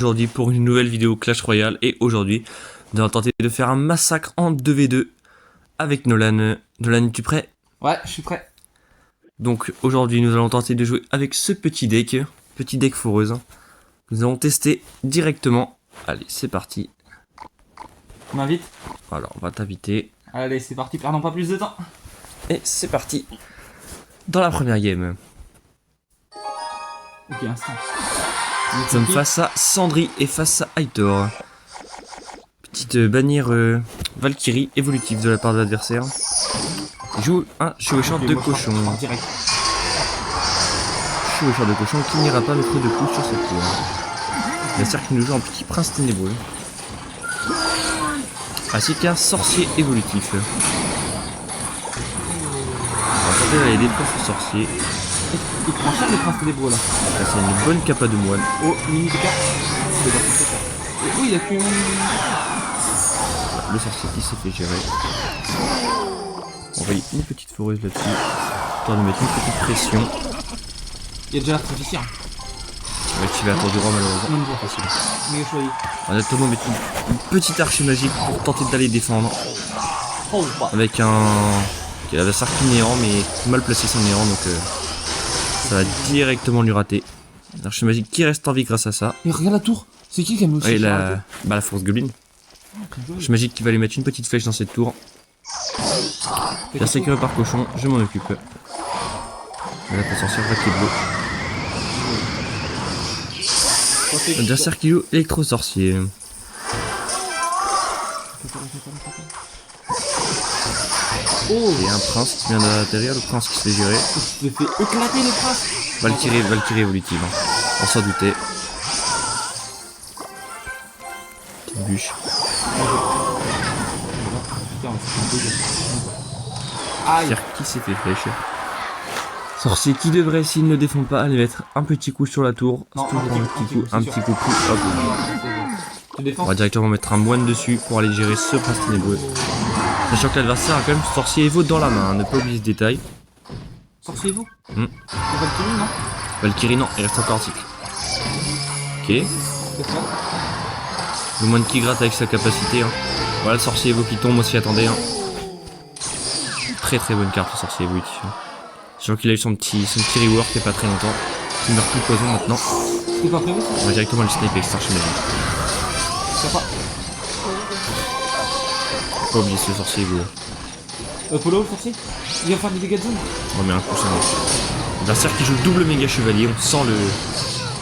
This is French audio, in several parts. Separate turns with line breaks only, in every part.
Aujourd'hui pour une nouvelle vidéo Clash Royale et aujourd'hui nous allons tenter de faire un massacre en 2v2 avec Nolan. Nolan, es-tu prêt?
Ouais, je suis prêt.
Donc aujourd'hui nous allons tenter de jouer avec ce petit deck foreuse. Nous allons tester directement. Allez, c'est parti.
On m'invite?
Alors on va t'inviter.
Allez, c'est parti, perdons pas plus de temps.
Et c'est parti. Dans la première game.
Ok, instant.
Nous sommes face à Sandry et face à Aitor. Petite bannière Valkyrie évolutive de la part de l'adversaire. Il joue un chevaucheur de cochon.
Direct.
Chevaucheur de cochon qui n'ira pas mettre de coups sur cette tour. L'adversaire qui nous joue un petit prince ténébreux. Ainsi qu'un sorcier évolutif. On va aller des princes sorciers.
Il prend cher les princes ténébreux là.
Là c'est une bonne capa de moine.
Oh, mini PK. Oh, il a fait
Le sorcier qui s'est fait gérer. On va y une petite foreuse là-dessus. Histoire de mettre une petite pression.
Il a déjà l'artificiel.
On va activer la tour du roi malheureusement.
Non, facile. Méga choisi.
On va notamment mettre une petite arche magique pour tenter d'aller défendre.
Oh, bah.
Avec un l'adversaire qui est néant mais mal placé son néant donc ça va directement lui rater. L'arche magique qui reste en vie grâce à ça.
Et regarde la tour. C'est qui a mis aussi
Et la force goblin. L'arche magique qui va lui mettre une petite flèche dans cette tour. La sécurité par cochon, je m'en occupe. La sorcière va qui est bleu. L'adversaire qui joue électro-sorcier.
Oh,
Et un prince qui vient d'atterrir, le prince qui se fait gérer.
je l'ai fait éclater le prince.
Valkyrie évolutive, hein. On s'en doutait. Petite bûche.
Aïe.
Sorcière qui s'est fait flèche. Sorcier qui devrait, s'il ne défend pas, aller mettre un petit coup sur la tour.
Non,
Toujours un petit coup, hop.
Tu défends.
On va directement mettre un moine dessus pour aller gérer ce prince ténébreux. Sachant que l'adversaire a quand même sorcier Evo dans la main, hein. Ne pas oublier ce détail.
Sorcier vous.
Hmm.
Valkyrie, non?
Valkyrie non, il reste encore un cycle. Ok.
C'est ça.
Le moine qui gratte avec sa capacité. Hein. Voilà le sorcier Evo qui tombe, on s'y attendait. Hein. Très bonne carte le sorcier évolutif. Hein. Sachant qu'il a eu son petit rework il n'y a pas très longtemps. Il meurt plus poison maintenant.
C'était pas prévu ça?
On va directement le sniper avec Starch Magic.
T'as pas.
Pas oublier ce sorcier Evo.
Polo, le sorcier? Il va faire des dégâts de zone?
On met un coup sur l'autre. L'adversaire qui joue double méga chevalier, on sent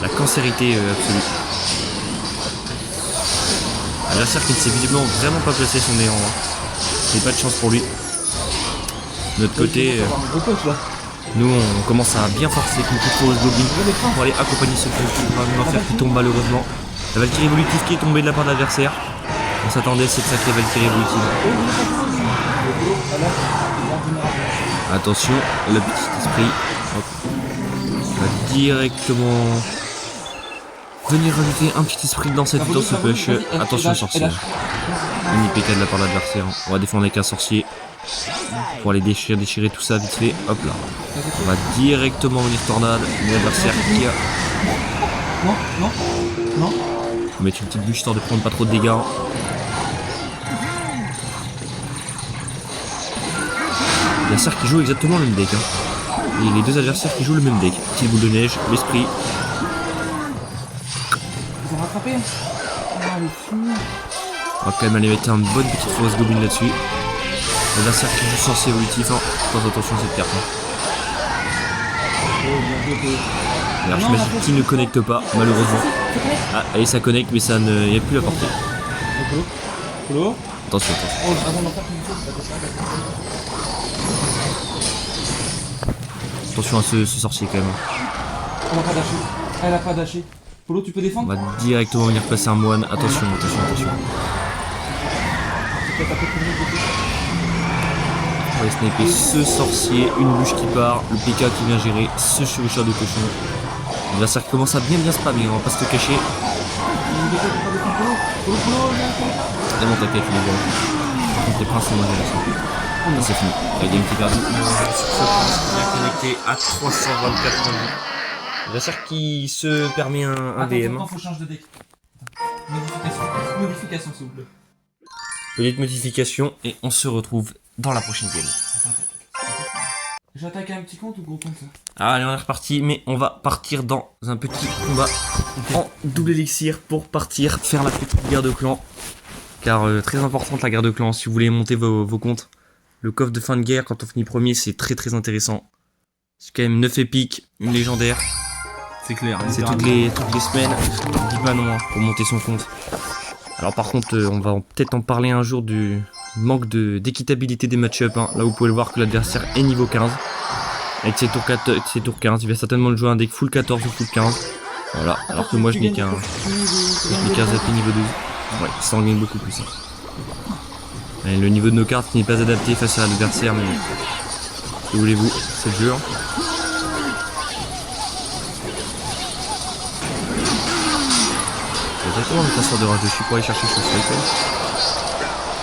la cancérité absolue. L'adversaire qui ne s'est visiblement vraiment pas placé son néant. Hein. C'est pas de chance pour lui. De notre côté, nous on commence à bien forcer avec une petite foreuse goblin pour aller accompagner ce faire qui tombe malheureusement. La Valkyrie évolutive qui est tombée de la part de l'adversaire. On s'attendait à cette sacrée Valkyrie évolutive. Attention, le petit esprit. Hop. On va directement venir rajouter un petit esprit dans cette dans ce push. Attention sorcier. Mini PK de la part de l'adversaire. On va défendre avec un sorcier. Pour aller déchirer tout ça vite fait. Hop là. On va directement venir tornade. L'adversaire qui a.
Non.
On va mettre une petite bûche histoire de prendre pas trop de dégâts. L'adversaire qui joue exactement le même deck. Hein. Et les deux adversaires qui jouent le même deck. Petite boule de neige, l'esprit.
Ils ont rattrapé. Ah, les fous.
On va quand même aller mettre une bonne petite force goblin là-dessus. L'adversaire qui joue sorcier évolutif. Hein. Faites attention à cette carte. Hein. L'arche magique qui ne connecte pas, malheureusement. Ah, et ça connecte, mais ça n'y a plus la portée.
Polo.
Attention.
Oh, avant d'en faire une chose,
Attention à ce sorcier quand même.
elle a pas dashé. Elle a pas dashé. Polo, tu peux
On
défendre?
va directement venir passer un moine. Attention. On va sniper ce sorcier, une bûche qui part, le PK qui vient gérer, ce chevaucheur de cochon. L'adversaire qui commence à bien spammer, on va pas se le cacher. Vraiment t'inquiète les gars. Par contre les princes c'est moins intéressant. C'est fini. La game qui perd. Bien connecté à 324 points de vie. L'adversaire qui se permet un DM.
Attends, faut changer de deck. Modification, s'il vous plaît.
Petite modification et on se retrouve dans la prochaine game.
J'attaque un petit compte ou gros compte ça?
Ah, allez, on est reparti, mais on va partir dans un petit combat en double élixir pour partir faire la petite guerre de clan. Car très importante la guerre de clan, si vous voulez monter vos comptes. Le coffre de fin de guerre, quand on finit premier, c'est très intéressant. C'est quand même 9 épiques, une légendaire.
C'est clair.
C'est toutes les semaines. On dit pas non hein, pour monter son compte. Alors par contre, on va peut-être en parler un jour du manque d'équitabilité des match-up. Hein. Là, vous pouvez le voir que l'adversaire est niveau 15. Avec ses tours 15, il va certainement le jouer un deck full 14 ou full 15. Voilà, alors que moi je n'ai qu'un zappé niveau 12. Ouais, ça en gagne beaucoup plus. Hein. Et le niveau de nos cartes qui n'est pas adapté face à l'adversaire, mais que voulez-vous, c'est le jeu. Hein. Exactement le casseur de rage de pour aller chercher sur ce item.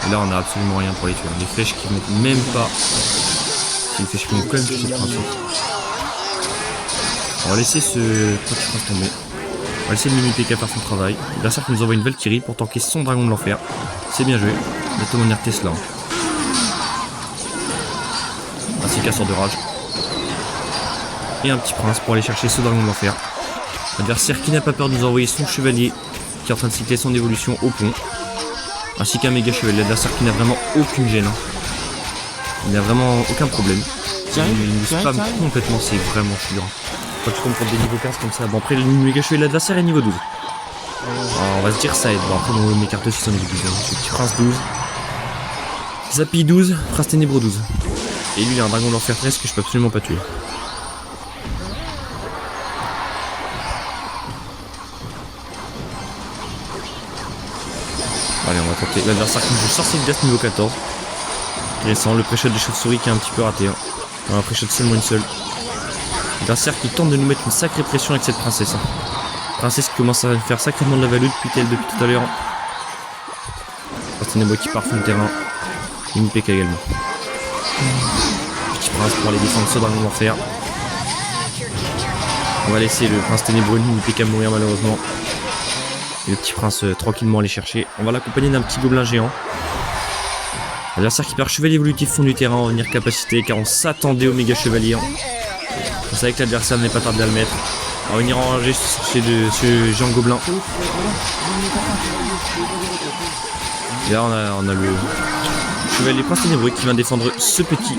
Et là on a absolument rien pour les tuer. Des flèches qui montent même pas. C'est une flèche qui monte quand même sur cette princesse. On va laisser ce petit prince tomber. On va laisser le mini PK faire son travail. L'adversaire qui nous envoie une Valkyrie pour tanker son dragon de l'enfer. C'est bien joué. Bientôt mon Tesla. Ainsi casseur de rage. Et un petit prince pour aller chercher ce dragon de l'enfer. L'adversaire qui n'a pas peur de nous envoyer son chevalier qui est en train de cycler son évolution au pont. Ainsi qu'un méga chevalier. L'adversaire qui n'a vraiment aucune gêne. Il n'a vraiment aucun problème. Il nous spam complètement, c'est vraiment chiant. Quand tu tombes contre des niveaux 15 comme ça. Bon après le méga chevalier de l'adversaire est niveau 12. Alors, on va se dire ça aide. Bon après mes cartes aussi sont niveau 12. Le petit prince 12. Zappy 12, prince ténébreux 12. Et lui il a un dragon de l'enfer 13 que je peux absolument pas tuer. Allez, on va tenter. L'adversaire qui joue sorcier de glace niveau 14. Intéressant, le pré-shot des chauves-souris qui est un petit peu raté. Hein. Un pré-shot seulement une seule. L'adversaire qui tente de nous mettre une sacrée pression avec cette princesse. Hein. Princesse qui commence à faire sacrément de la value depuis tout à l'heure. Prince ténébreux qui part fond de terrain. Une PK également. Petit prince pour aller défendre ce dragon d'enfer. On va laisser le prince ténébreux une PK mourir malheureusement. Et le petit prince tranquillement aller chercher. On va l'accompagner d'un petit gobelin géant. L'adversaire qui perd chevalier évolutif fond du terrain en venir capacité car on s'attendait au méga chevalier. On savait que l'adversaire n'est pas tardé à le mettre. On va venir enrager ce géant gobelin. Et là on a le chevalier prince ténébreux qui vient défendre ce petit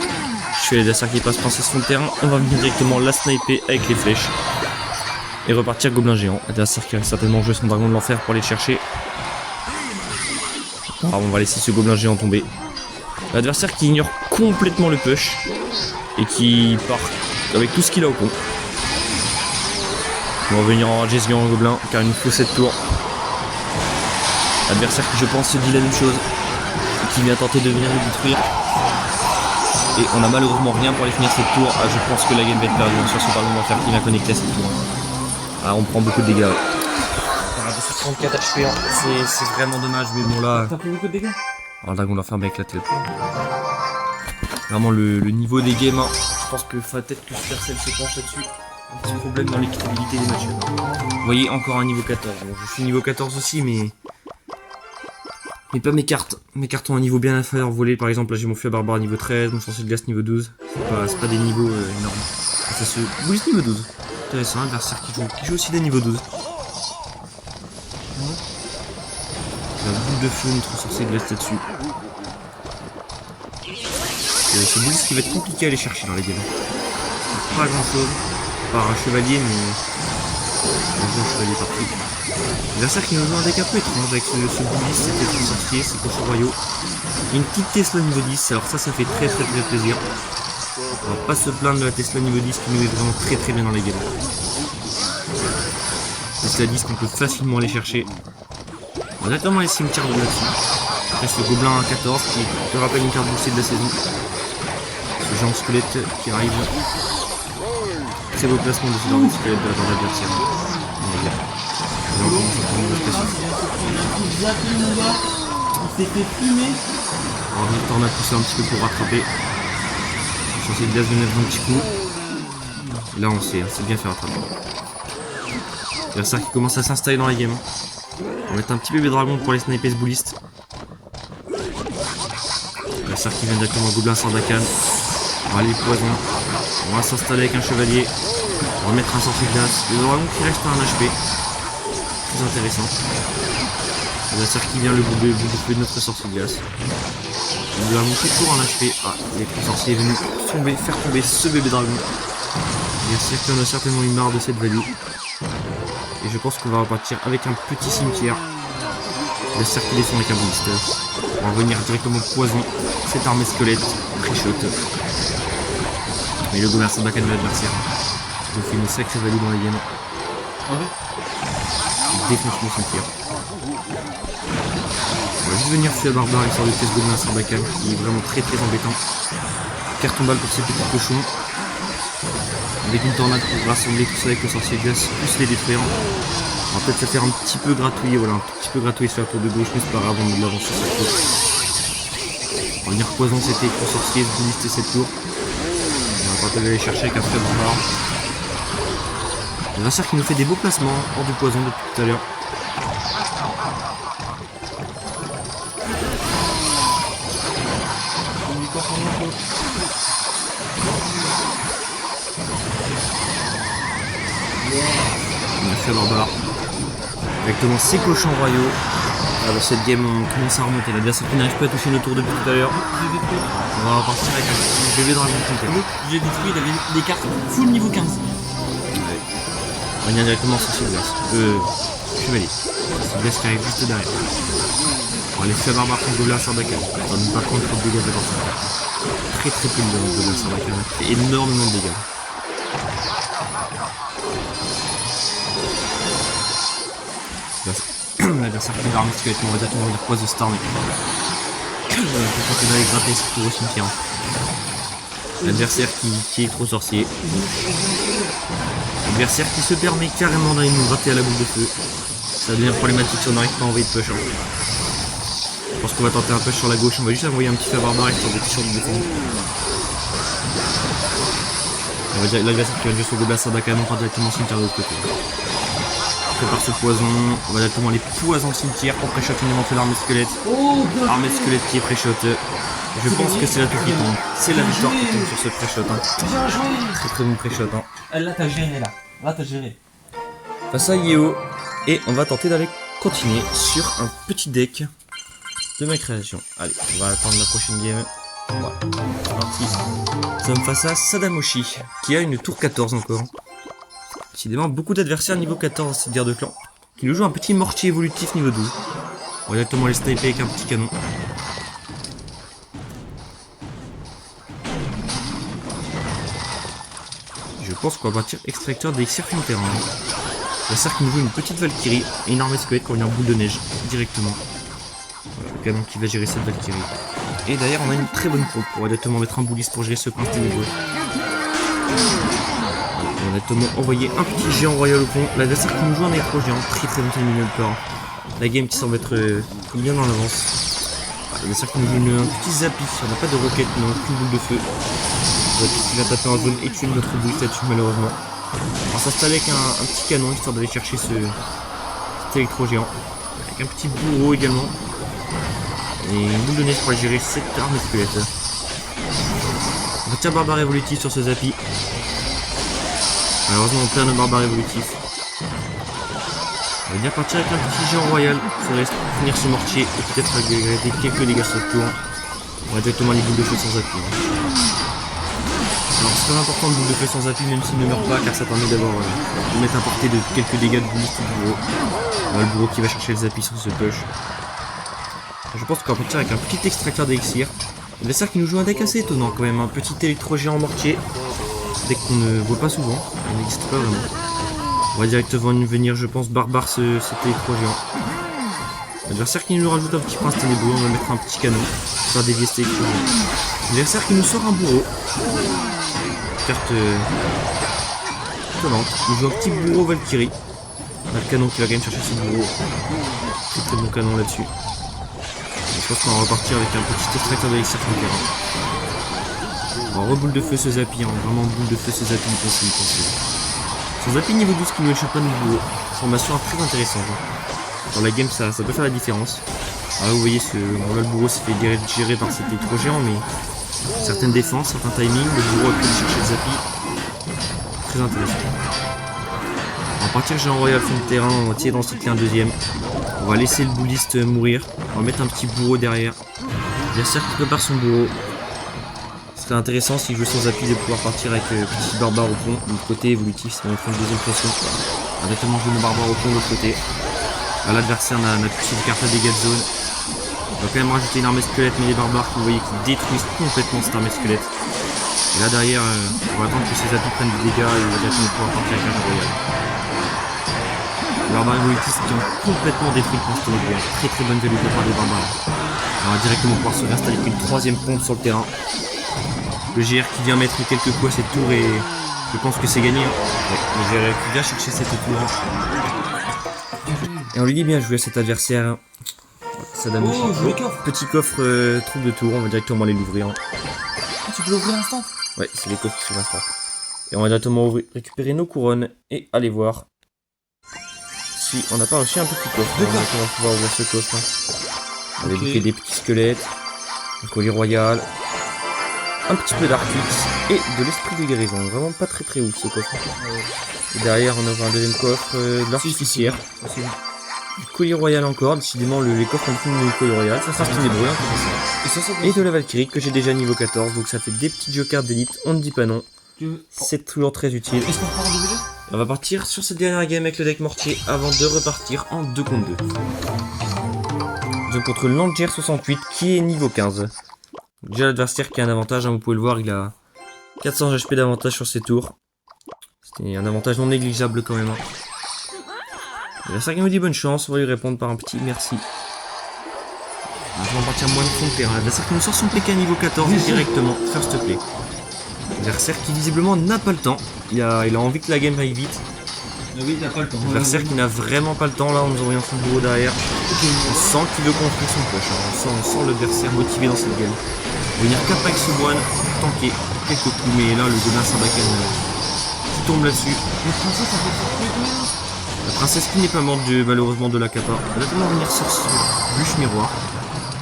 chevalier d'adversaire qui passe princesse fond de terrain. On va venir directement la sniper avec les flèches. Et repartir gobelin géant. L'adversaire qui va certainement jouer son dragon de l'enfer pour aller le chercher. Alors on va laisser ce gobelin géant tomber. L'adversaire qui ignore complètement le push. Et qui part avec tout ce qu'il a au pont. On va venir enrager ce géant gobelin car il nous faut cette tour. L'adversaire qui je pense se dit la même chose. Et qui vient tenter de venir le détruire. Et on a malheureusement rien pour aller finir cette tour. Ah, je pense que la game va être perdue sur son dragon de l'enfer qui vient connecter à cette tour. Ah, on prend beaucoup de dégâts. 234 HP, hein. C'est vraiment dommage, mais bon là.
T'as pris beaucoup de dégâts?
Alors le dragon de l'enfer va éclater. Vraiment le niveau des games, hein. Je pense que faut peut-être que Supercell se penche là-dessus. Un petit problème dans l'équitabilité des matchs. Vous voyez encore un niveau 14. Bon, je suis niveau 14 aussi, mais pas mes cartes. Mes cartes ont un niveau bien inférieur volé. Par exemple, là j'ai mon feu à barbare niveau 13, mon sorcier de glace niveau 12. C'est pas des niveaux énormes. Ça se bouge niveau 12. Intéressant, adversaire qui joue aussi des niveaux 12. La boule de feu, notre sorcier de glace là-dessus. C'est boule qui va être compliqué à aller chercher dans les games. Pas grand chose. Par un chevalier, mais on joue un chevalier partout. L'adversaire qui nous joue un deck un peu étrange avec ce boulis, c'est un sorcier, c'est cochon royaux. Une petite Tesla niveau 10, alors ça fait très plaisir. On va pas se plaindre de la Tesla niveau 10 qui nous est vraiment très bien dans les games. Tesla 10 qu'on peut facilement aller chercher. On va directement les cimetières de là-dessus. Après ce gobelin 14 qui te rappelle une carte boostée de la saison. Ce géant squelette qui arrive. Très beau placement de ce genre de squelette dans l'adversaire.
Il s'est fait fumer.
On va venir tornade pousser un petit peu pour rattraper. Je vais essayer de mettre un petit coup. Là on sait, c'est bien fait rattraper. L'adversaire qui commence à s'installer dans la game. On va mettre un petit bébé dragon pour les sniper ce bouliste. La serre qui vient directement au gobelin Sardacane. On va aller poison. On va s'installer avec un chevalier. On va mettre un sorcier glace. Le dragon qui reste à un HP. Très intéressant. La serre qui vient le bout de feu de notre sorcier glace. Le dragon qui est toujours un HP. Ah, le sorcier est venu faire tomber ce bébé dragon. Bien sûr qu'on a certainement eu marre de cette value. Et je pense qu'on va repartir avec un petit cimetière. La serre qui descend avec un blister. On va revenir directement au poison. Cette armée squelette. Très chaude. Mais le gobelin Sardacane de l'adversaire. Je fais une sacrée value dans la game. Il défonce mon cimetière. On va juste venir tuer la barbare histoire de tuer ce gobelin Sardacane qui est vraiment très embêtant. Carton balle pour ces petits cochons. Avec une tornade pour rassembler tout ça avec le sorcier glace, plus les détruire. On va peut-être se faire un petit peu gratouiller, voilà, un petit peu gratouiller sur la tour de gauche, mais c'est pas grave, on de l'avance sur cette tour. On va venir poison cet écran sorcier, booster cette tour. On va peut-être aller chercher avec un feu barbare. L'adversaire qui nous fait des beaux placements hors du poison depuis tout à l'heure. On a fait barbare. Directement ces cochons royaux. Alors cette game on commence à remonter. L'adversaire qui n'arrive pas à toucher nos tours depuis tout à l'heure. On va repartir avec un petit bébé dragon complet.
J'ai détruit, il avait des cartes full niveau 15.
Ouais. On vient directement sur ce glace. Chevalier. C'est glace qui arrive juste derrière. On va laisser barbare contre gobelin Sardacane. On va pas prendre trop de dégâts de l'adversaire. Très peu de gobelin Sardacane. Il fait énormément de dégâts. L'adversaire qui va armer squelette, on va directement venir poise de Star. On va aller gratter ce tour au cimetière. L'adversaire qui est trop sorcier. L'adversaire qui se permet carrément d'aller nous gratter à la boule de feu. Ça devient problématique si on n'arrive pas à envoyer de push. Je pense qu'on va tenter un push sur la gauche. On va juste envoyer un petit feu barbare histoire de t-shirt de défendre. On va dire l'adversaire qui va jouer sur Gobelin Sardacane, on part directement au cimetière de l'autre côté. On prépare ce poison, on va directement aller poison le cimetière pour pré-shot une éventuelle armée squelette. Armée squelette qui est pré-shot. Je pense que c'est la tour qui tombe. C'est la victoire qui tombe sur ce pré-shot. Très bon pré-shot.
Là t'as géré là. Là t'as géré.
Face à Yeo. Et on va tenter d'aller continuer sur un petit deck de ma création. Allez, on va attendre la prochaine game. Voilà, c'est parti. Nous sommes face à Sadamoshi, qui a une tour 14 encore. Décidément, beaucoup d'adversaires niveau 14 dans cette guerre de clan, qui nous joue un petit mortier évolutif niveau 12. On va directement les sniper avec un petit canon. Je pense qu'on va partir extracteur d'élixir fond terrain. L'adversaire qui nous joue une petite Valkyrie et une armée squelette qui revient en boule de neige directement. Voilà, le canon qui va gérer cette Valkyrie. Et d'ailleurs on a une très bonne pompe, on va directement mettre un bouliste pour gérer ce prince ténébreux. On va directement envoyer un petit géant royal au pont. L'adversaire qui nous joue un électro géant, très bon timing de peur. La game qui semble être bien dans l'avance. L'adversaire qui nous joue un petit zappy, on n'a pas de roquette, mais aucune boule de feu. Qui va taper en zone et tuer notre bouliste là-dessus malheureusement. On va s'installer avec un petit canon histoire d'aller chercher cet électro géant. Avec un petit bourreau également. Et une boule de neige pour aller gérer cette arme squelette. On retire barbare évolutif sur ce zappy. Malheureusement on perd nos barbares évolutifs. On va bien partir avec un petit géant royal. Il faudrait finir ce mortier et peut-être arrêter quelques dégâts sur le tour. On va directement les boules de feu sans zappy. Alors c'est très important de boule de feu sans appui même s'il ne meurt pas car ça permet d'avoir de mettre à portée de quelques dégâts de bouliste au bourreau. On a le bourreau qui va chercher le zappy sur ce push. Je pense qu'on va partir avec un petit extracteur d'élixir. L'adversaire qui nous joue un deck assez étonnant quand même, un petit électro géant mortier. Deck qu'on ne voit pas souvent, il n'existe pas vraiment. On va directement venir je pense barbare cet électro géant. L'adversaire qui nous rajoute un petit prince ténébreux, on va mettre un petit canon pour faire dévier cet électro géant. L'adversaire qui nous sort un bourreau. Carte étonnante. Il joue un petit bourreau Valkyrie. On a le canon qui va quand même chercher ce bourreau. C'est très bon canon là-dessus. Je pense qu'on va repartir avec un petit extracteur d'élixir sur le terrain. On va reboule de feu ce zappy, hein. Vraiment boule de feu ce zappy du conseil. Son zappy niveau 12 qui ne échappe pas de bourreau. Formation très intéressante. Hein. Dans la game, ça peut faire la différence. Ah, vous voyez, bon, là, le bourreau s'est fait gérer par cet électro géant, mais certaines défenses, certains timings, le bourreau a pu aller chercher le Zappy. Très intéressant. On va partir géant royal fond de terrain, on va tirer dans le cycle un deuxième. On va laisser le bouliste mourir. On va mettre un petit bourreau derrière. L'adversaire qui prépare son bourreau. Ce serait intéressant s'il joue sans appui de pouvoir partir avec petit barbare au pont. De l'autre côté évolutif, ça va mettre une deuxième pression. On va directement jouer mon barbare au pont de l'autre côté. Là, l'adversaire n'a plus de carte à dégâts de zone. On va quand même rajouter une armée squelette, mais les barbares, vous voyez, qui détruisent complètement cette armée squelette. Et là derrière, on va attendre que ces appui prennent des dégâts et on va directement pouvoir partir avec un royal. Les barbares évolutistes qui ont complètement détruit le pont de très très bonne value de la part des barbares. On va directement pouvoir se réinstaller avec une troisième pompe sur le terrain. Le GR qui vient mettre quelques coups à cette tour et je pense que c'est gagné. Ouais, le GR qui vient chercher cette tour. Et on lui dit bien joué à cet adversaire. Sadamo. Petit coffre troupe de tour, on va directement aller l'ouvrir.
Ah, tu peux l'ouvrir instant?
Ouais, c'est les coffres qui sont instant. Et on va directement récupérer nos couronnes et aller voir si on n'a pas reçu un petit coffre. On va pouvoir ouvrir ce coffre. On va débloquer des petits squelettes, un collier royal, un petit peu d'arcux et de l'esprit de guérison. Vraiment pas très très ouf ce coffre. Et derrière on ouvre un deuxième coffre, de l'artificière. Du collier royal encore, décidément les coffres ont plus de collier royal, ça sera ténébreux, et de la Valkyrie que j'ai déjà niveau 14, donc ça fait des petits jokers d'élite, on ne dit pas non. C'est toujours très utile.
Est-ce qu'on repart en DVD?
On va partir sur cette dernière game avec le deck mortier avant de repartir en 2 contre 2. Donc contre l'Anger 68 qui est niveau 15. Déjà l'adversaire qui a un avantage, hein, vous pouvez le voir, il a 400 HP d'avantage sur ses tours. C'était un avantage non négligeable quand même. L'adversaire qui nous dit bonne chance, on va lui répondre par un petit merci. On va partir moins de fond de terrain. L'adversaire qui nous sort son PK niveau 14 directement, first play. L'adversaire qui visiblement n'a pas le temps. Il a envie que la game aille vite.
Oui, il n'a pas le temps.
L'adversaire qui n'a vraiment pas le temps là en nous envoyant son bourreau derrière. On sent qu'il veut construire son poche. Hein. On sent l'adversaire motivé dans cette game. On va venir cap avec ce moine, tanker quelques coups, mais là le gobelin Sarbacane qui tombe là-dessus. La princesse qui n'est pas morte malheureusement de la capa. Elle va tellement venir sortir bûche miroir.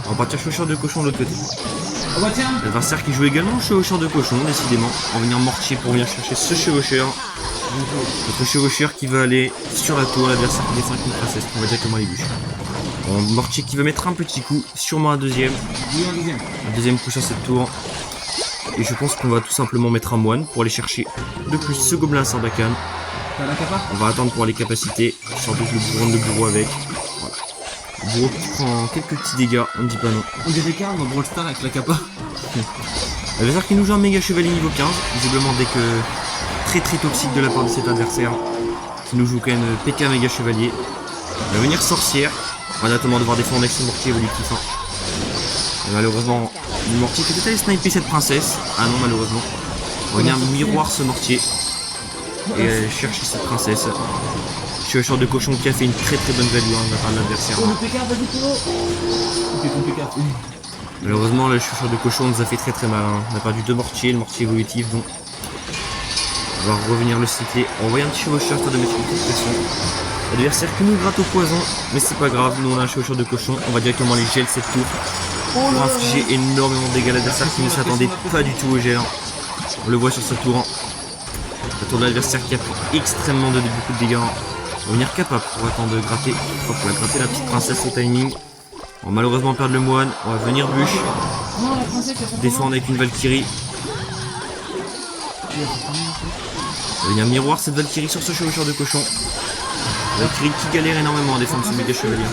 On va partir chevaucheur de cochon de l'autre côté.
Oh bah tiens.
L'adversaire qui joue également chevaucheur de cochon, décidément. On va venir mortier pour venir chercher ce chevaucheur. Notre chevaucheur qui va aller sur la tour. L'adversaire qui défend avec une princesse. On va directement les bûches. Mortier qui va mettre un petit coup, sûrement un deuxième. Un deuxième coup sur cette tour. Et je pense qu'on va tout simplement mettre un moine pour aller chercher de plus ce gobelin Sarbacane. On va attendre pour les capacités, surtout que le bourreau avec. Voilà. Le bourreau qui prend quelques petits dégâts, on ne dit pas non.
On dirait Karl dans Brawl Stars avec la capa.
L'adversaire qui nous joue un méga chevalier niveau 15, visiblement dès que très très toxique de la part de cet adversaire, qui nous joue quand même PK méga chevalier. Il va venir sorcière, on va directement devoir défendre avec ce mortier évolutif. Et malheureusement, le mortier qui était allé sniper cette princesse. Ah non, malheureusement. On va venir miroir ce mortier et chercher cette princesse. Chevaucheur de cochon qui a fait une très très bonne value de la part de l'adversaire.
Oh, le PK, vas-y, Polo. Ok, ton PK.
Malheureusement, le chevaucheur de cochon nous a fait très très mal. Hein. On a perdu 2 mortiers, le mortier évolutif, donc on va revenir le cycler. On voit un petit chevaucheur histoire de mettre une petite pression. L'adversaire qui nous gratte au poison, mais c'est pas grave, nous on a un chevaucheur de cochon. On va directement les gel cette tour pour infliger énormément de dégâts à l'adversaire qui ne s'attendait pas du tout au gel. On le voit sur sa tour. La tour de l'adversaire qui a pris extrêmement beaucoup de dégâts. On va venir capable pour attendre de gratter. Hop, on va gratter la petite princesse au timing. On va malheureusement perdre le moine. On va venir bûche. Défendre avec une Valkyrie. On va venir miroir cette Valkyrie sur ce chevaucheur de cochon. Valkyrie qui galère énormément à défendre ce méga chevalier.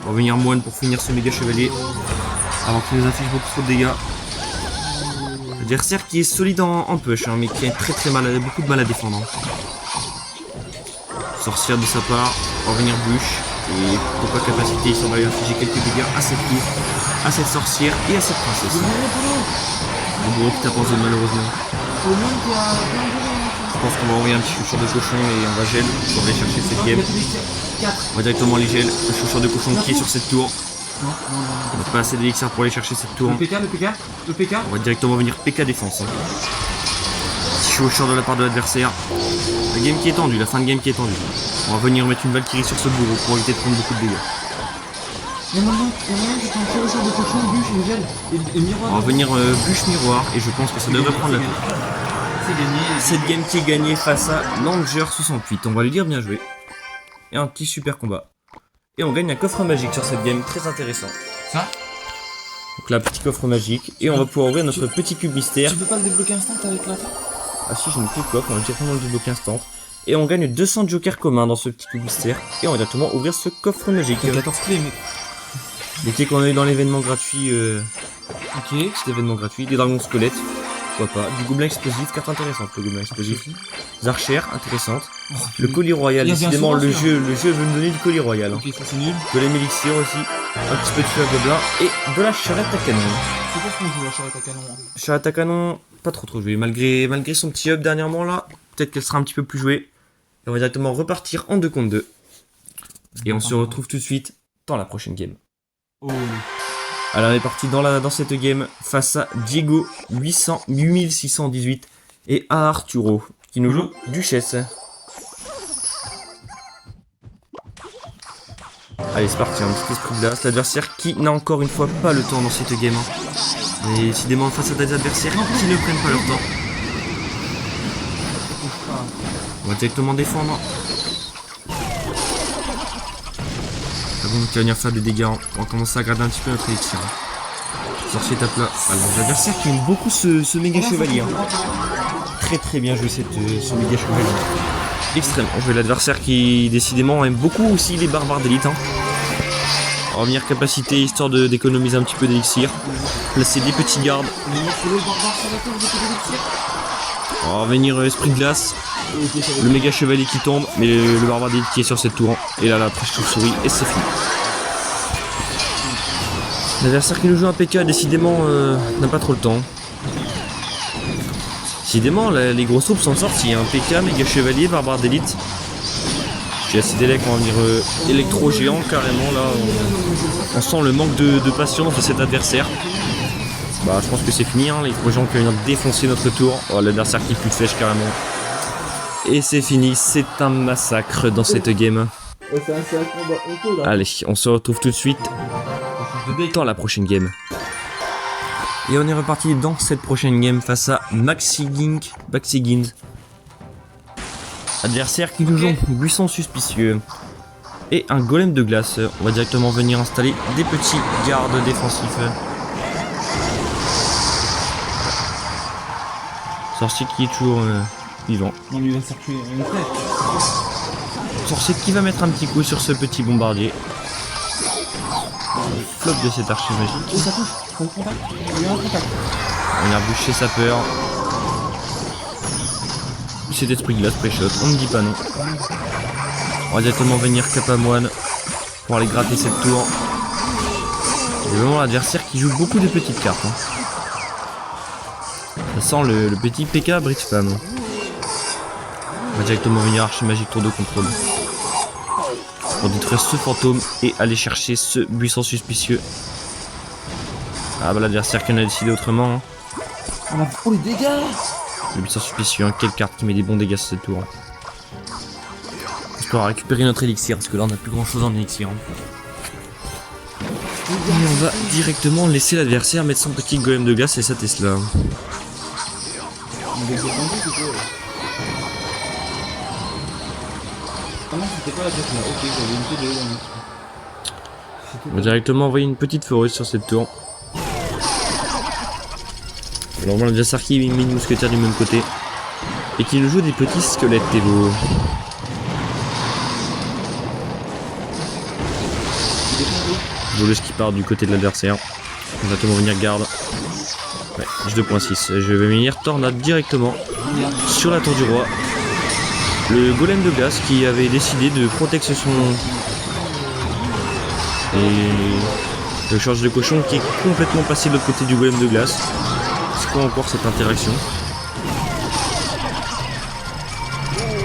On va venir moine pour finir ce méga chevalier avant qu'il nous affiche beaucoup trop de dégâts. L'adversaire qui est solide en push, hein, mais qui a beaucoup de mal à défendre. Sorcière de sa part, on va venir bûche. Et pourquoi capacité, il va lui infliger quelques dégâts à cette tour, à cette sorcière et à cette princesse. Le bourreau qui tape en zone malheureusement. Je pense qu'on va envoyer un petit chaussure de cochon et on va gel pour aller chercher cette game. On va directement les gel, le chaussure de cochon qui est sur cette tour. On n'a pas assez d'élixir pour aller chercher cette tour.
Le PK.
On va directement venir PK défense. Hein. chevaucheur de la part de l'adversaire. La game qui est tendue, la fin de game qui est tendue. On va venir mettre une Valkyrie sur ce bourreau pour éviter de prendre beaucoup de dégâts.
Il y a moyen que tu un chevaucheur de cochon, bûche et gel et miroir.
On va venir bûche miroir et je pense que ça devrait prendre la tête.
C'est gagné.
Cette game qui est gagnée face à Langer68. On va lui dire bien joué. Et un petit super combat. Et on gagne un coffre magique sur cette game, très intéressant.
Ça?
Donc là, petit coffre magique. Et on va pouvoir ouvrir notre petit cube mystère.
Tu peux pas le débloquer instant avec la fin?
Ah si, j'ai une petite coffre, on va directement le débloquer instant. Et on gagne 200 jokers communs dans ce petit cube mystère. Et on va directement ouvrir ce coffre magique.
14 clés, mec.
Les clés qu'on a eu dans l'événement gratuit.
Ok.
Cet événement gratuit. Des dragons squelettes. Pourquoi pas. Du gobelin explosif, carte intéressante le gobelin explosif. Zarcher, intéressante. Le colis royal, décidément le jeu veut me donner du colis royal.
Ok, ça c'est nul.
De l'élixir aussi. Un petit peu de feu à gobelin. Et de la charrette à canon.
C'est quoi ce qu'on joue la charrette à canon?
Charrette à canon, pas trop joué. Malgré son petit up dernièrement là, peut-être qu'elle sera un petit peu plus jouée. Et on va directement repartir en 2 contre 2. Et on se retrouve tout de suite dans la prochaine game.
Oh.
Alors on est parti dans cette game face à Diego 8618 et à Arturo qui nous joue Duchesse. Allez c'est parti, un petit esprit de glace. L'adversaire qui n'a encore une fois pas le temps dans cette game. Et décidément face à des adversaires qui ne prennent pas leur temps. On va directement défendre. Avant de venir faire des dégâts, on va commencer à garder un petit peu notre élixir. Sorcier tape là. Alors l'adversaire qui aime beaucoup ce méga chevalier. Très bien joué ce méga chevalier. Extrêmement joué. L'adversaire qui décidément aime beaucoup aussi les barbares d'élite. En première capacité histoire d'économiser un petit peu d'élixir. Placer des petits gardes. On va venir esprit de glace. Le méga chevalier qui tombe, mais le barbare d'élite qui est sur cette tour. Et là la prêche chauve-souris et c'est fini. L'adversaire qui nous joue un PK décidément n'a pas trop le temps. Décidément les grosses troupes sont sorties. Un PK, méga chevalier, barbare d'élite. J'ai assez d'élec, on va venir électro géant carrément là. On sent le manque de patience de cet adversaire. Bah je pense que c'est fini, hein. L'électro géant qui vient défoncer notre tour. Oh, l'adversaire qui pue de flèche carrément. Et c'est fini, c'est un massacre dans cette game. Allez, on se retrouve tout de suite dans la prochaine game. Et on est reparti dans cette prochaine game face à Maxigins. Adversaire qui nous joue buisson suspicieux. Et un golem de glace. On va directement venir installer des petits gardes défensifs. Sorcier qui est toujours vivant.
On lui va circuler une tête.
Sorcier qui va mettre un petit coup sur ce petit bombardier. Flop de cet archer magique.
Oh ça touche. Contact. Il y a un contact.
On a rebouché sa peur. Cet esprit de glace pré-shot, on ne dit pas non. On va directement venir Capamoine pour aller gratter cette tour. C'est vraiment l'adversaire qui joue beaucoup de petites cartes. Ça sent le petit PK Brick Spam. On va directement venir archer magique tour de contrôle. Pour détruire ce fantôme et aller chercher ce buisson suspicieux. Ah bah l'adversaire qui en a décidé autrement.
Oh les dégâts.
Le buisson suspicieux, hein. Quelle carte qui met des bons dégâts sur cette tour. On va récupérer notre élixir parce que là on n'a plus grand chose en élixir. Et on va directement laisser l'adversaire mettre son petit golem de glace et sa Tesla.
C'était quoi la tête là? Ok, j'avais une télé.
On va directement envoyer une petite foreuse sur cette tour. Alors on a l'adversaire qui est une mini mousquetaire du même côté. Et qui nous joue des petits squelettes Evo. Voleuse qui part du côté de l'adversaire. On va directement venir garde. Ouais, j'ai 2.6. Je vais venir tornade directement sur la tour du roi. Le golem de glace qui avait décidé de protéger son... Et le charge de cochon qui est complètement passé de l'autre côté du golem de glace. C'est quoi encore cette interaction?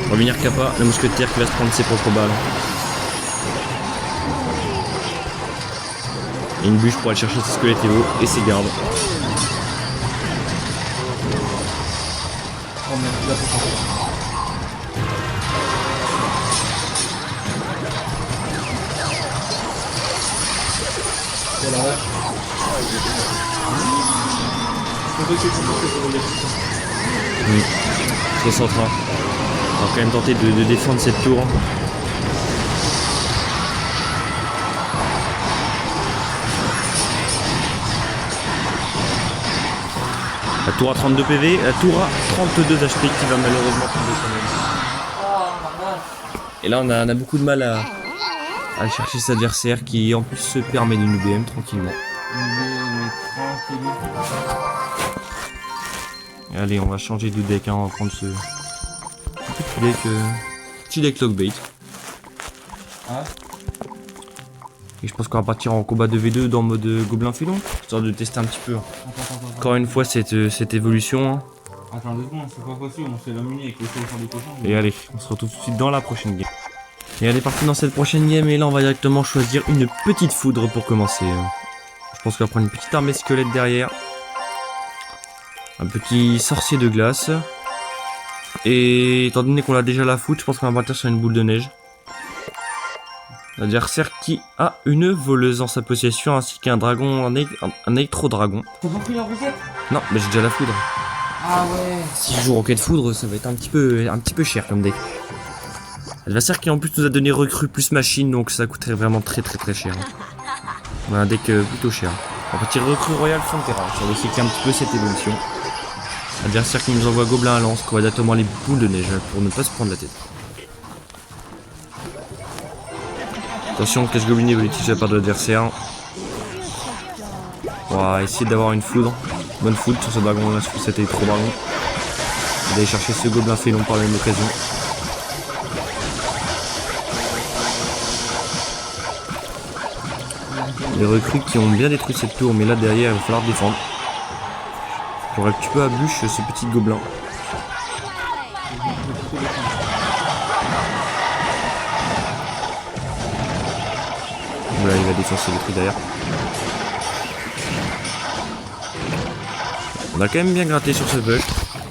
On va venir Kappa, la mousquetaire qui va se prendre ses propres balles. Et une bûche pour aller chercher ses squelettes Evo et ses gardes.
Oh merde, la prochaine. Voilà.
Oui, très central. On va quand même tenter de défendre cette tour. La tour à 32 PV, la tour à 32 HP qui va malheureusement tomber quand même. Et là on a beaucoup de mal à chercher cet adversaire qui en plus se permet de nous BM tranquillement. Et allez, on va changer de deck, hein, on va prendre ce petit deck Lockbait.
Ah.
Et je pense qu'on va partir en combat 2v2 dans mode gobelin félon, histoire de tester un petit peu. Encore une fois cette évolution. Hein.
Attends 2 secondes, c'est pas possible, on s'est dominé avec le chauffeur de cochon.
Et allez, on se retrouve tout de suite dans la prochaine game. Et elle est partie dans cette prochaine game et là on va directement choisir une petite foudre pour commencer. Je pense qu'on va prendre une petite armée squelette derrière. Un petit sorcier de glace. Et étant donné qu'on a déjà la foudre, je pense qu'on va partir sur une boule de neige. L'adversaire qui a une voleuse en sa possession ainsi qu'un dragon, un électro-dragon.
T'as pas pris la recette?
Non, mais j'ai déjà la foudre.
Ah ouais.
Si je joue roquette foudre, ça va être un petit peu cher comme deck. L'adversaire qui en plus nous a donné recrue plus machine, donc ça coûterait vraiment très cher. On a un deck plutôt cher. On va partir recrue royale Frontera, ça va checker un petit peu cette évolution. L'adversaire qui nous envoie gobelin à lance, qui va directement les boules de neige pour ne pas se prendre la tête. Attention, cache gobelin évolutif de la part de l'adversaire. On va essayer d'avoir une foudre, bonne foudre sur ce dragon là, sur cet électro-dragon. On va aller chercher ce gobelin félon par la même occasion. Les recrues qui ont bien détruit cette tour, mais là derrière il va falloir défendre. J'aurais un petit peu à bûche ce petit gobelin. Voilà, il va défoncer les trucs derrière. On a quand même bien gratté sur ce push.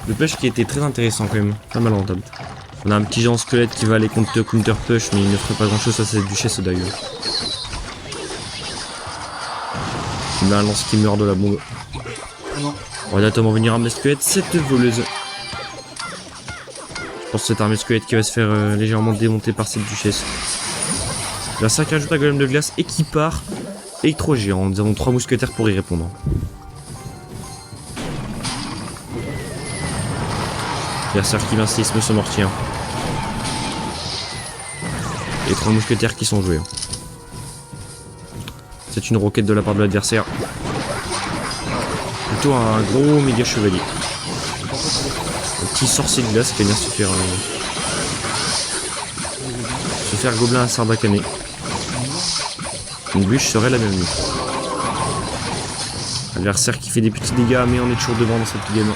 Le push qui était très intéressant quand même, pas mal rentable. On a un petit géant squelette qui va aller counter push, mais il ne ferait pas grand chose à cette duchesse d'ailleurs. Il a un lance qui meurt de la bombe. On va directement venir armer squelette, cette voleuse. Je pense que c'est armée squelette qui va se faire légèrement démonter par cette duchesse. L'adversaire qui ajoute un golem de glace et qui part électro géant. Nous avons 3 mousquetaires pour y répondre. L'adversaire qui vient séisme son mortier. Et 3 mousquetaires qui sont joués. C'est une roquette de la part de l'adversaire. Plutôt un gros méga chevalier. Un petit sorcier de glace qui vient se faire gobelin à Sarbacane. Une bûche serait la bienvenue. L'adversaire qui fait des petits dégâts, mais on est toujours devant dans cette game.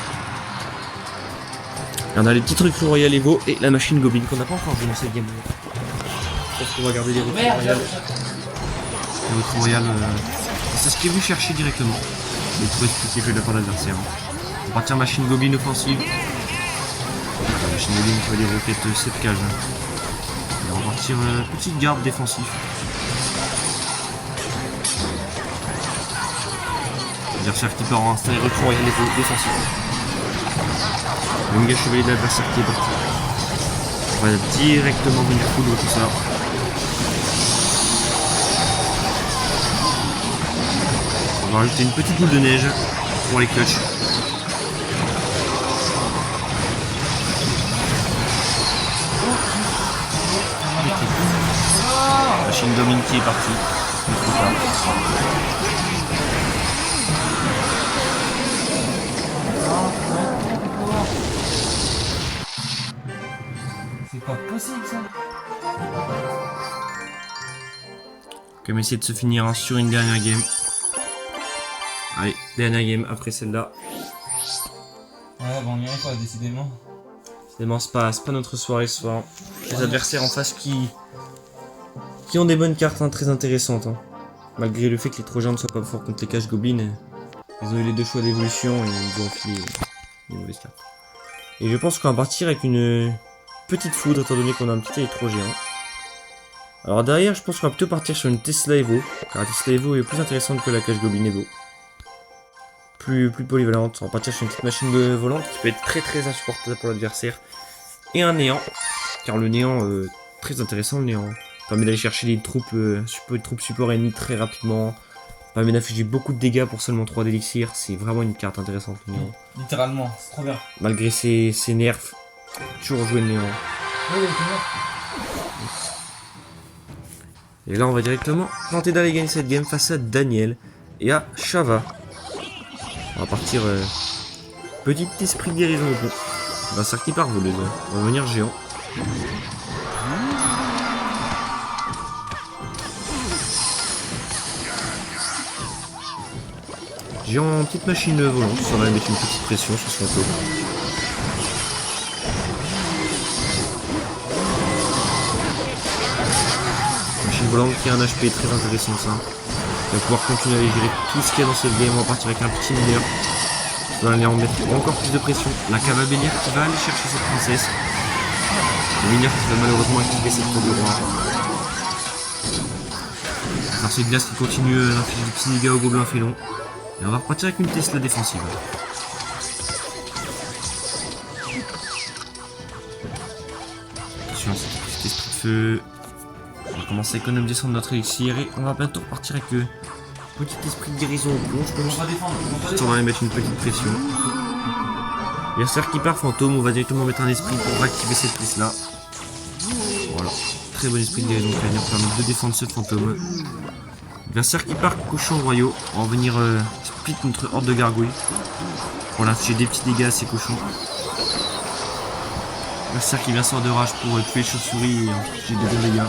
Et on a les petits trucs royales Evo et la machine Goblin qu'on n'a pas encore vu dans cette game. Je pense qu'on va garder les recrues royales. Les recrues royales, c'est ce qui est venu chercher directement. Mais trop expliqué de la part de l'adversaire. On va partir machine Goblin offensive. La machine Goblin qui va les roquettes 7 cages. Et on va partir petite garde défensif. L'adversaire qui part en installer recrues royales défensif. Le méga chevalier de l'adversaire qui est parti. On va directement venir coudre tout ça. On va rajouter une petite boule de neige pour les clutches. La Machine Domine qui est partie.
C'est pas possible ça.
On va essayer de se finir sur une dernière game. Allez, dernière game après celle-là.
Ouais, bon, on y arrive pas, décidément.
Décidément, c'est pas notre soirée ce soir. Les adversaires en face qui ont des bonnes cartes très intéressantes. Malgré le fait que les Trojans ne soient pas forts contre les caches Goblins, ils ont eu les deux choix d'évolution et ils ont filé les mauvaises cartes. Et je pense qu'on va partir avec une petite foudre, étant donné qu'on a un petit électro géant. Alors derrière, je pense qu'on va plutôt partir sur une Tesla Evo, car la Tesla Evo est plus intéressante que la Cache Goblin Evo. Plus polyvalente, on va partir sur une petite machine volante qui peut être très insupportable pour l'adversaire. Et un néant, car le néant, très intéressant le néant. Permet d'aller chercher les troupes support ennemies très rapidement. Permet d'infliger beaucoup de dégâts pour seulement 3 d'élixir, c'est vraiment une carte intéressante le néant.
Littéralement, c'est trop bien.
Malgré ses nerfs, toujours jouer le néant.
Ouais, c'est bien.
Et là on va directement tenter d'aller gagner cette game face à Daniel et à Shava. On va partir petit esprit de guérison au pont. On va sortir par voleuse, on va venir géant. Géant en petite machine volante, ça va mettre une petite pression sur son fantôme. Machine volante qui a un HP très intéressant ça. On va pouvoir continuer à aller gérer tout ce qu'il y a dans cette game. On va partir avec un petit mineur. On va aller en mettre encore plus de pression. La cave bélière qui va aller chercher cette princesse. Le mineur qui va malheureusement activer cette tour de roi. Alors c'est Glace qui continue d'infliger des petits dégâts au gobelin félon. Et on va repartir avec une Tesla défensive. Attention, c'est petit esprit de feu. On va commencer à économiser sur notre élixir et on va bientôt repartir avec petit esprit de guérison au plomb.
On va défendre.
On va aller mettre une petite pression. Berserk qui part fantôme, on va directement mettre un esprit pour activer cette pièce là. Voilà, très bon esprit de guérison qui va venir permettre de défendre ce fantôme. Berserk qui part cochon royaux, on va venir split notre horde de gargouilles. Voilà, j'ai des petits dégâts à ces cochons. Berserk qui vient sort de rage pour tuer les chauves-souris et j'ai des bons dégâts.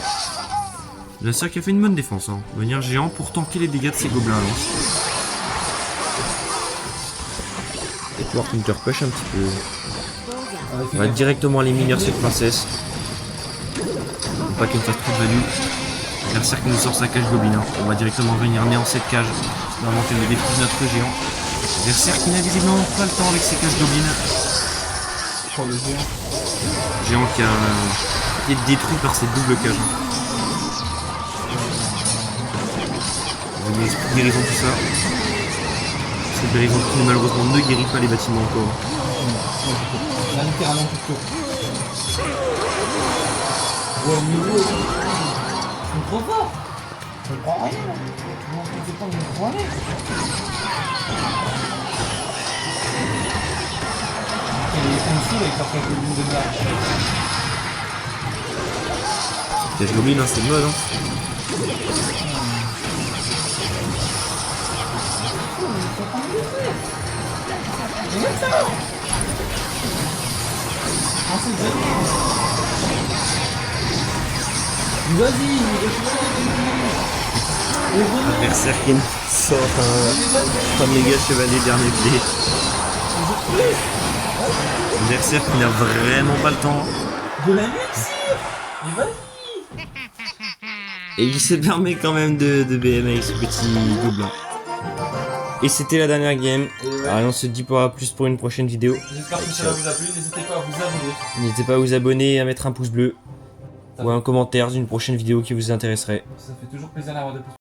Berserk qui a fait une bonne défense, hein. On va venir géant pour tanker les dégâts de ces gobelins à lance. Et pouvoir counter push un petit peu. On va directement aller mineur cette princesse. Faut pas qu'elle fasse trop de value. Berserk nous sort sa cage gobelin. On va directement venir néant cette cage. Normalement qu'elle ne détruise notre géant. Berserk qui n'a visiblement pas le temps avec ses cages gobelines.
Sur le géant.
Géant qui a été détruit par cette double cage. Vous voyez l'esprit de guérison tout ça. Cette guérison qui malheureusement ne guérit pas les bâtiments encore.
On a littéralement tout le tour. Ouais, niveau. Je me prends fort. Je me prends rien. Je me prends rien. Il est en dessous avec sa cage de ligne de garde.
Cage gobelin, hein, c'est le mode. Hein.
Vas-y,
Berserk qui sort un méga chevalier dernier pied. Berserk qui n'a vraiment pas le temps.
de la mixir. Mais vas-y.
Et il se permet quand même de BM avec ce petit gobelin. Et c'était la dernière game. Allez, on se dit pas plus pour une prochaine vidéo.
J'espère que ça vous a plu. N'hésitez pas à vous abonner.
N'hésitez pas à vous abonner et à mettre un pouce bleu. Ou un commentaire d'une prochaine vidéo qui vous intéresserait.
Ça fait toujours plaisir d'avoir des pouces.